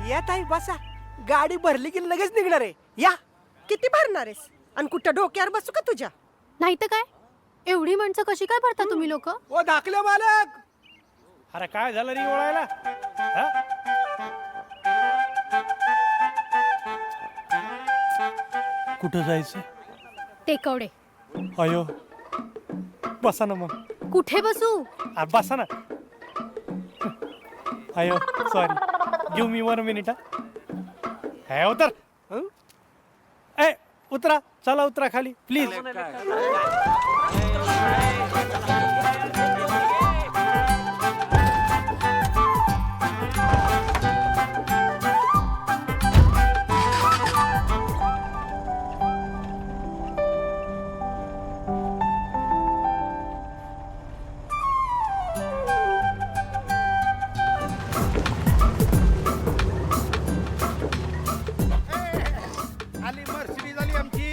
या ताई बसा. गाडी भरली की लगेच निघणार आहे. या. किती भरणार आहेस आणि कुठं डोक्यावर बसू का तुझ्या? नाही तर काय, एवढी माणसं कशी काय भरता तुम्ही लोक? ओ दाखले मालक. अरे काय झालं रे ओळायला? कुठं जायचं? टेकवडे. अयो बसा ना मग. कुठे बसू? बसा ना. अयो सॉरी, गिव मी 1 मिनिट. है उतर. ए उतरा, चला उतरा खाली प्लीज. आली मर्सिडीज आली आमची.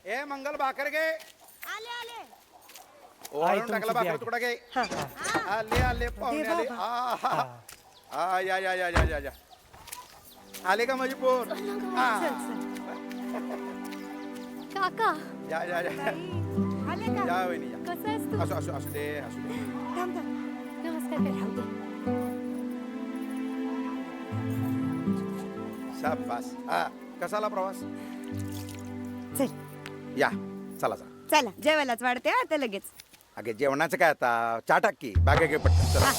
ए मंगल भाकर घे. आले आले. ओवाळून टाकला भाकर तुकडा घे. आले आले पाहुणे आले. या या या या या या आले का माझी पोर? काका या या या आले का? या वहिनी या. कसं आहेस तू? असू असू असू दे असू दे. थांब थांब. नमस्कार कर. शाबास. हा कसाला प्रवास? चल या चला चला. चला जेवायलाच वाढते आता लगेच. अगे जेवणाचं काय आता? चहा टाक की. बागे घे पटकन. चला.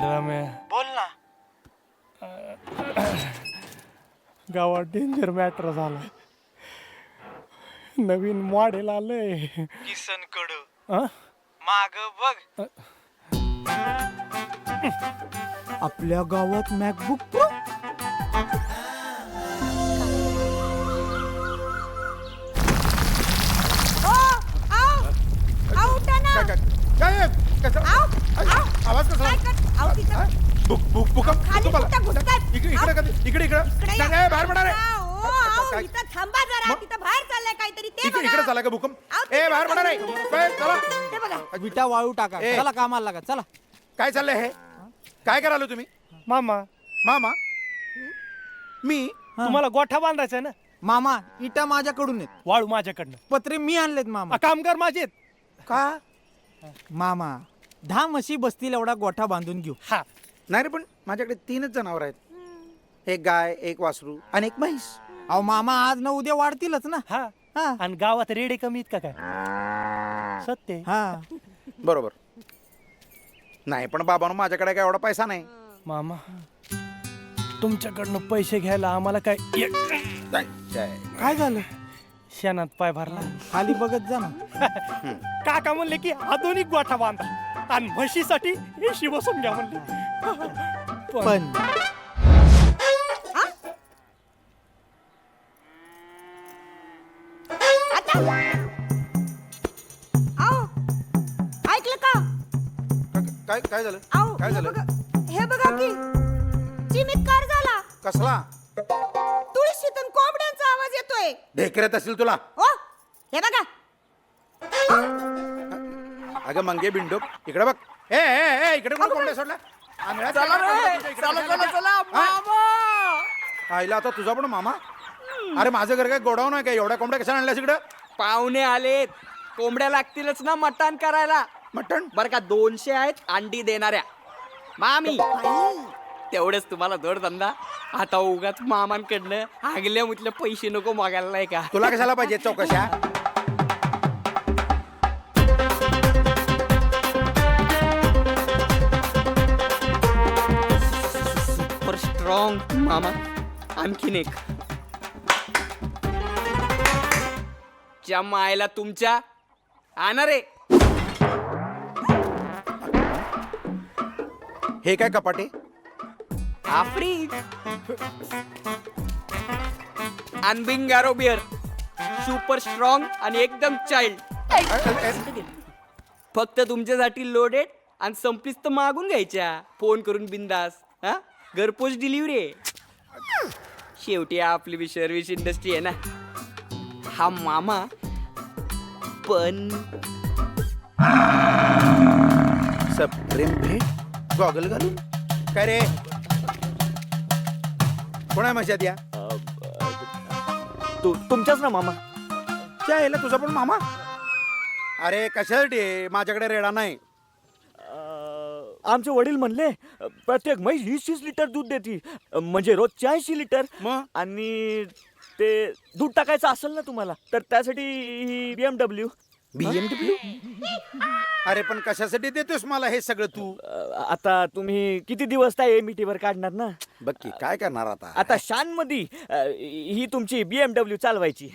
रम्या बोल ना. गावात डेंजर मॅटर झाला. नवीन मॉडेल आलंय. किसन कडू अं? माग बघ. आपल्या गावात मॅकबुक प्रो. काय काय कसं? आवाज कसा? भूकंप खाली तुम्हाला? कुठं घुसताय? इकडे इकडे कधी? इकडे इकडे इकडे या. नाही, बाहेर पडा रे. काय? इथं थांबा जरा. मग? तिथं बाहेर चाललंय काहीतरी ते इकडे बघा. इकडे झाला का भूकंप? आहो, ए तिकडे बाहेर पडा रे. चाललंय. चला. ते बघा. विटा वाळू टाका. ए. चला कामाला लागा. चला. काय चाललंय हे? काय करालो तुम्ही? मामा मामा मी तुम्हाला गोठा बांधायचा आहे ना? मामा इटा माझ्याकडून आहेत. वाळू माझ्याकडनं. पत्रे मी आणलेत मामा. कामगार माझे आहेत. का? मामा 10 म्हशी बसतील एवढा गोठा बांधून घेऊ. हा नाही रे, पण माझ्याकडे 3च जनावर आहेत. एक गाय, एक वासरू आणि एक म्हैस. अहो मामा आज ना उद्या वाढतीलच ना. हा. हा आणि गावात रेडे कमी आहेत का काय? सत्य आहे. हा. बरोबर. नाही पण बाबांनो, माझ्याकडे काय एवढा पैसा नाही. मामा तुमच्याकडनं पैसे घ्यायला आम्हाला काय काय झालं? शेणात पाय भरला. खाली बघत जा ना. काका म्हणले की आधुनिक गोठा बांधा आणि म्हशीसाठी एशी बसून घ्या म्हणले. पण आता आओ ऐकलं का? काय काय झालं? आओ काय हे झालं? बघा. हे बघा की चिमितकार झाला. कसला? तुळशीतून कोंबड्यांचा आवाज येतोय. ढेकऱ्यात असेल तुला. ओ हे बघा. अगं मंगे बिंडोक, इकडे बघ. ए ए ए इकडे कोण कोंबड्या सोडला? आईला आता तुझा पण मामा. अरे माझं घर काय गोडाऊन आहे काय? एवढ्या कोंबड्या कशा आणल्यास इकडं? पाहुणे आलेत, कोंबड्या लागतीलच ना मटण करायला. मटण? बर का 200 आहेत अंडी देणाऱ्या. मामी तेवढेच तुम्हाला जोडधंदा. आता उगाच मामांकडनं आगल्या मुतल्या पैसे नको मागायला नाही का? तुला कशाला पाहिजे चौकशा? सुपर स्ट्रॉंग मामा. आणखीन एक मायला तुमच्या आणा रे. हे काय कपाटे? आफ्रीज अनबिंगारो बिअर. सुपर स्ट्रॉंग आणि एकदम चाइल्ड. फक्त तुमच्यासाठी लोडेड आणि संपलीच तर मागून घ्यायच्या फोन करून बिंदास. हा घरपोच डिलिव्हरी आहे. शेवटी आपली बी सर्व्हिस इंडस्ट्री आहे ना. हा मामा पण सप्रेम भेट गॉगल घालून काय रे कोण आहे मशात या तुमच्याच ना मामा. त्या यायला तुझा पण मामा अरे कशासाठी माझ्याकडे रेडा नाही आमचे वडील म्हणले प्रत्येक म्हैस 20-30 लिटर दूध देते, म्हणजे रोज 80 लिटर. मग आणि ते दूध टाकायचं असेल ना तुम्हाला तर त्यासाठी BMW. BMW अरे पण कशासाठी देतोस मला हे सगळं तू आता तुम्ही किती दिवस त्या एमईटी वर काढणार ना. बघ की काय करणार आता आता शानमध्ये ही तुमची BMW चालवायची.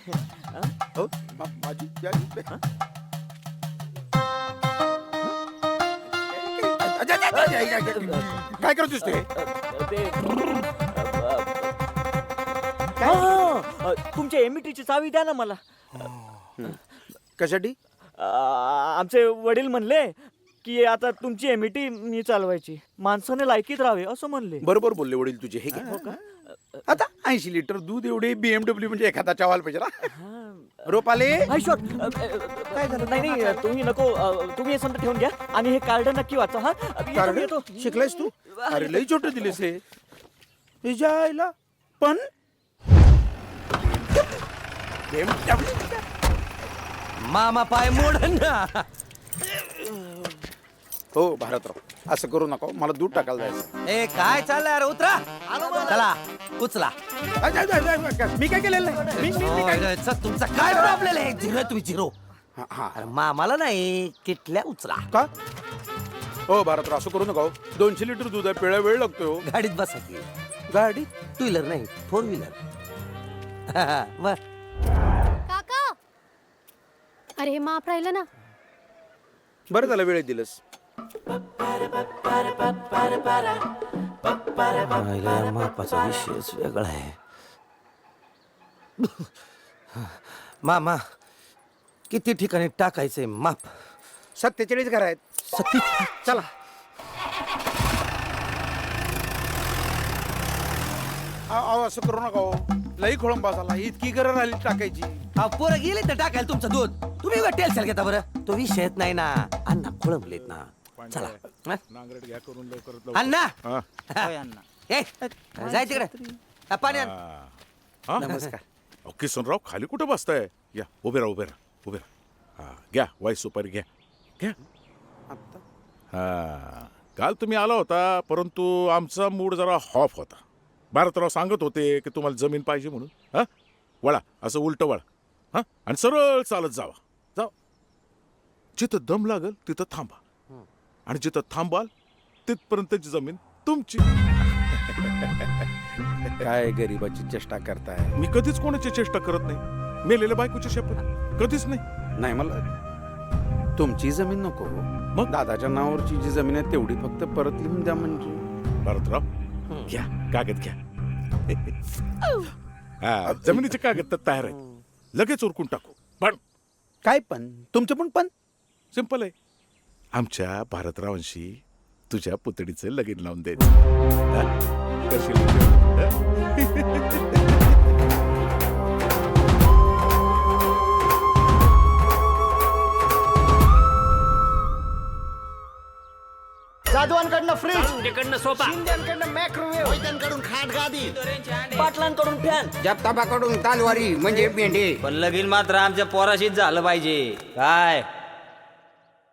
हो, माझी काय करतोस ते ते तुमच्या एमईटीची चावी द्या ना मला. कशासाठी आमचे वडील म्हणले की आता तुमची एमईटी मी चालवायची, माणसाने लायकीत राहावे असं म्हणले. बरोबर बोलले वडील तुझे हे घे. आता 80 लिटर दूध एवढे BMW म्हणजे एखादा चावाल पाहिजे ना. रोपाले आयशोर काय झालं? नाही नाही तुम्ही नको, तुम्ही हे समजा ठेवून घ्या आणि हे कार्ड नक्की वाचा. हा कार्ड येतो. शिकलायस तू अरे लई छोट दिलेस हे हिजायला पण मामा पाय मोड ना. हो भारतराव असं करू नका मला दूध टाकायला जायचं. ए काय चाललंय अरे उतरा चला उचला. मी काय केलेलं नाही मी काय तुमचा काय प्रॉब्लेम आहे? झिरो तुम्ही झिरो. हा, हा. अरे मामाला नाही किटल्या उचला. का हो भारतराव असं करू नका 200 लिटर दूध आहे पिळा वेळ लागतो गाडीत बसा की. गाडी टू व्हीलर नाही 4 व्हीलर. बर काका अरे हे माप राहिलं ना. बरं झालं वेळेत दिलंस. मापाचा विषयच वेगळा आहे. मामा किती ठिकाणी टाकायचंय माप? 47 घर आहेत. चला असं करू नका हो. लई खोळंबा झाला इतकी गरज राहिली टाकायची. पोरं गेले तर टाकायला तुमचं दूध. तुम्ही उगा टेन्शन घेता बरं. तो विषयच नाही ना. अण्णा खोळंबलेत ना. चला अण्णा ए जाय तिकडे पाणी आण. नमस्कार किसनराव खाली कुठं बसताय? या उभे राहा उभे राहा उभे राहा. घ्या वाईस सुपारी घ्या घ्या. हा काल तुम्ही आला होता परंतु आमचा मूड जरा हॉफ होता. भारतराव सांगत होते की तुम्हाला जमीन पाहिजे म्हणून. हा वळा असं उलट वळा हा आणि सरळ चालत जावा. जावा जिथं दम लागल तिथं थांबा आणि जिथं थांबाल तिथपर्यंत त्याची जमीन तुमची. काय गरीबाची चेष्टा करताय? मी कधीच कोणाची चेष्टा करत नाही. मेलेल्या बायकोची शपथ कधीच नाही. नाही मला तुमची जमीन नको मग दादाच्या नावावरची जी जमीन आहे तेवढी फक्त परत लिहून द्या म्हणजे. भारतराव घ्या कागद घ्या. हा जमिनीचे कागद तर तयार आहेत. लगेच उरकून टाकू. पण काय पण तुमचं पण सिंपल आहे. आमच्या भारतरावांशी तुझ्या पुतळीचं लगीन लावून द्यायचं. जाधवांकडनं फ्रीज, तिकडनं सोफा, शिंद्यांकडनं मायक्रोवेव्ह, वैद्यांकडून खाटगादी, पाटलांकडून फॅन, जगतापाकडून तालवारी म्हणजे मेंढे. पण लगीन मात्र आमच्या पोराशीच झालं पाहिजे. काय